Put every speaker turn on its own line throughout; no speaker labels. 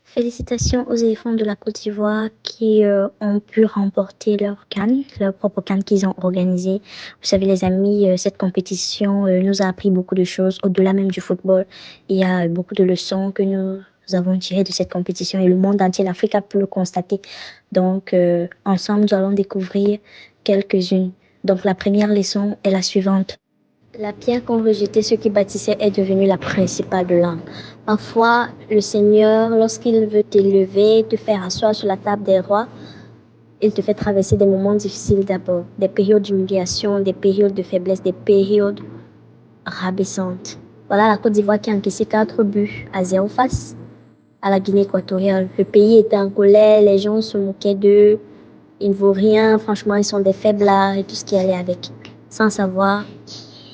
Félicitations aux éléphants de la Côte d'Ivoire qui ont pu remporter leur CAN, leur propre CAN qu'ils ont organisé. Vous savez les amis, cette compétition nous a appris beaucoup de choses au-delà même du football. Il y a beaucoup de leçons que nous avons tirées de cette compétition et le monde entier, l'Afrique a pu le constater. Donc ensemble, nous allons découvrir quelques-unes. Donc la première leçon est la suivante. La pierre qu'ont rejetée ceux qui bâtissaient est devenue la principale de l'âme. Parfois, le Seigneur, lorsqu'il veut t'élever, te faire asseoir sur la table des rois, il te fait traverser des moments difficiles d'abord, des périodes d'humiliation, des périodes de faiblesse, des périodes rabaissantes. Voilà la Côte d'Ivoire qui a encaissé 4 buts à 0 face à la Guinée équatoriale. Le pays était en colère, les gens se moquaient d'eux, ils ne vaut rien, franchement, ils sont des faiblards et tout ce qui allait avec, sans savoir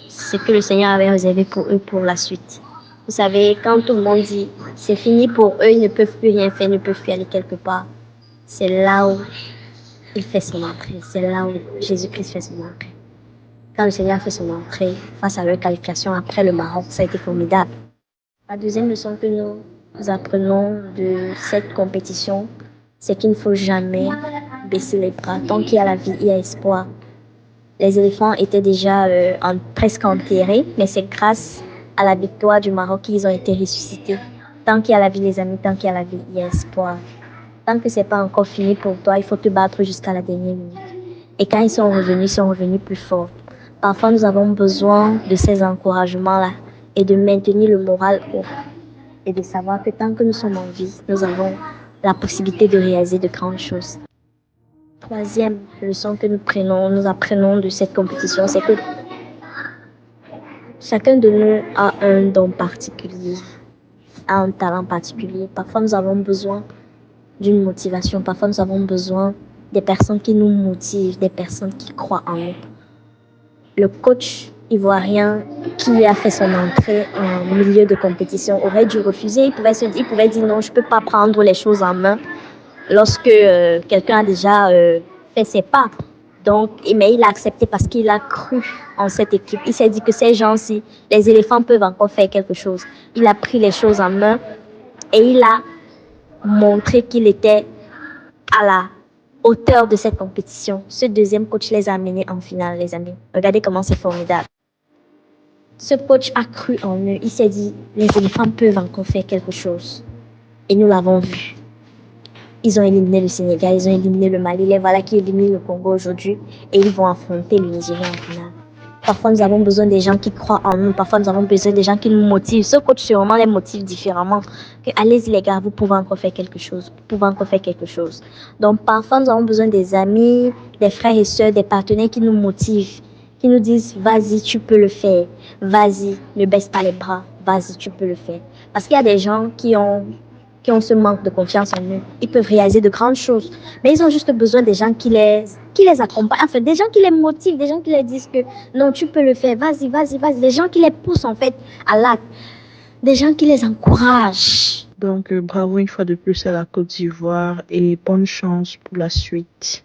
ce que le Seigneur avait réservé pour eux pour la suite. Vous savez, quand tout le monde dit c'est fini pour eux, ils ne peuvent plus rien faire, ils ne peuvent plus aller quelque part, c'est là où il fait son entrée, c'est là où Jésus-Christ fait son entrée. Quand le Seigneur fait son entrée face à leur qualification après le Maroc, ça a été formidable. La deuxième leçon que nous apprenons de cette compétition, c'est qu'il ne faut jamais baisser les bras. Tant qu'il y a la vie, il y a espoir. Les éléphants étaient déjà presque enterrés, mais c'est grâce à la victoire du Maroc qu'ils ont été ressuscités. Tant qu'il y a la vie, les amis, tant qu'il y a la vie, il y a espoir. Tant que c'est pas encore fini pour toi, il faut te battre jusqu'à la dernière minute. Et quand ils sont revenus plus forts. Parfois, nous avons besoin de ces encouragements-là et de maintenir le moral haut. Et de savoir que tant que nous sommes en vie, nous avons la possibilité de réaliser de grandes choses. Troisième leçon que nous apprenons de cette compétition, c'est que chacun de nous a un don particulier, a un talent particulier. Parfois, nous avons besoin d'une motivation. Parfois, nous avons besoin des personnes qui nous motivent, des personnes qui croient en nous. Le coach ivoirien qui a fait son entrée en milieu de compétition aurait dû refuser. Il pouvait dire non, je ne peux pas prendre les choses en main lorsque quelqu'un a déjà fait ses pas. Donc, mais il a accepté parce qu'il a cru en cette équipe. Il s'est dit que ces gens-ci, les éléphants peuvent encore faire quelque chose. Il a pris les choses en main et il a montré qu'il était à la hauteur de cette compétition. Ce deuxième coach les a amenés en finale, les amis. Regardez comment c'est formidable. Ce coach a cru en eux. Il s'est dit, les éléphants peuvent encore faire quelque chose. Et nous l'avons vu. Ils ont éliminé le Sénégal, ils ont éliminé le Mali, les voilà qui éliminent le Congo aujourd'hui et ils vont affronter le Nigeria en finale. Parfois, nous avons besoin des gens qui croient en nous, parfois nous avons besoin des gens qui nous motivent. Ce coach sûrement les motive différemment. Allez-y les gars, vous pouvez encore faire quelque chose, vous pouvez encore faire quelque chose. Donc parfois, nous avons besoin des amis, des frères et sœurs, des partenaires qui nous motivent, qui nous disent vas-y, tu peux le faire, vas-y, ne baisse pas les bras, vas-y, tu peux le faire. Parce qu'il y a des gens qui ont ce manque de confiance en eux. Ils peuvent réaliser de grandes choses. Mais ils ont juste besoin des gens qui les accompagnent. Enfin, des gens qui les motivent, des gens qui les disent que non, tu peux le faire, vas-y, vas-y, vas-y. Des gens qui les poussent en fait à l'acte. Des gens qui les encouragent.
Donc, bravo une fois de plus à la Côte d'Ivoire et bonne chance pour la suite.